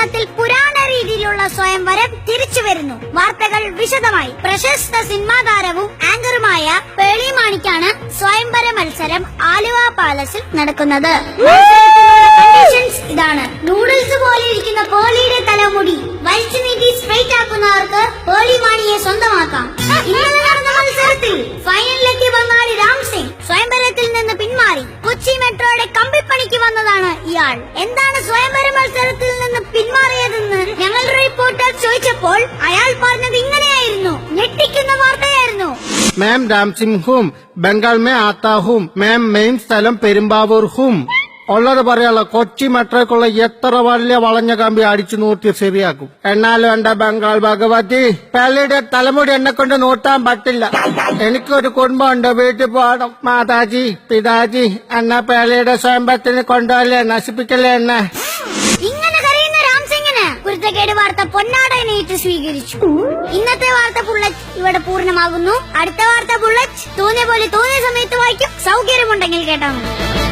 കേരളത്തിൽ പുരാണ രീതിയിലുള്ള സ്വയംവരം തിരിച്ചു വരുന്നു. വാർത്തകൾ വിശദമായി. പ്രശസ്ത സിനിമാ താരവും ആങ്കറുമായ പേളി മാണിക്കാണ് സ്വയംവര മത്സരം ആലുവ പാലസിൽ നടക്കുന്നത്. കണ്ടീഷൻസ് ഇതാണ്. നൂഡിൽസ് പോലെ ഇരിക്കുന്ന പേളിയുടെ തലമുടി വലിച്ചു നീട്ടി സ്ട്രെയിറ്റ് ആക്കുന്നവർക്ക് പേളി മാണിയെ സ്വന്തമാക്കാം. ഇന്നലെ നടന്ന മത്സരത്തിൽ ഫൈനലിലെത്തിയ ബംഗാളി രാം സിംഗ് സ്വയംവരത്തിൽ നിന്ന് പിന്മാറി. കൊച്ചി മെട്രോയുടെ കമ്പിപ്പണിക്ക് വന്നതാണ് ഇയാൾ. എന്താണ് സ്വയംവര മത്സരത്തിൽ നിന്ന് പിന്മാറിയതെന്ന് ഞങ്ങൾ റിപ്പോർട്ടർ ചോദിച്ചപ്പോൾ അയാൾ പറഞ്ഞത് ഇങ്ങനെയായിരുന്നു. ഞെട്ടിക്കുന്ന വാർത്തയായിരുന്നു. मैम राम सिंह हूँ, बंगाल में आता हूँ. मैम മെയിൻ സ്ഥലം പെരുമ്പാവൂർ ഹും. ഉള്ളത് പറയാലോ, കൊച്ചി മെട്രോക്കുള്ള എത്ര വലിയ വളഞ്ഞ കമ്പി അടിച്ചു നൂറ്റി ശരിയാക്കും. എന്നാലും എന്റെ ബംഗാൾ ഭഗവതി, പേളിയുടെ തലമുടി എന്നെ കൊണ്ട് നൂട്ടാൻ പറ്റില്ല. എനിക്കൊരു കുടുംബമുണ്ട്, വീട്ടിൽ പോകണം. മാതാജി പിതാജി എന്നെ പേളിയുടെ സ്വയംവരത്തിന് കൊണ്ടുപോകല്ലേ, നശിപ്പിക്കല്ലേ എന്നെ. ഇങ്ങനെ കരയുന്ന രാം സിംഗിന് കുരുത്തക്കേട് വാർത്ത പൊന്നാടനേറ്റ് സ്വീകരിച്ചു. ഇന്നത്തെ വാർത്ത ബുള്ളറ്റ് ഇവിടെ പൂർണ്ണമാകുന്നു. അടുത്ത വാർത്ത ബുള്ളറ്റ് തോന്നിയ പോലെ തോന്നിയ സമയത്ത് വായിക്കും. സൗകര്യമുണ്ടെങ്കിൽ കേട്ടാൽ മതി.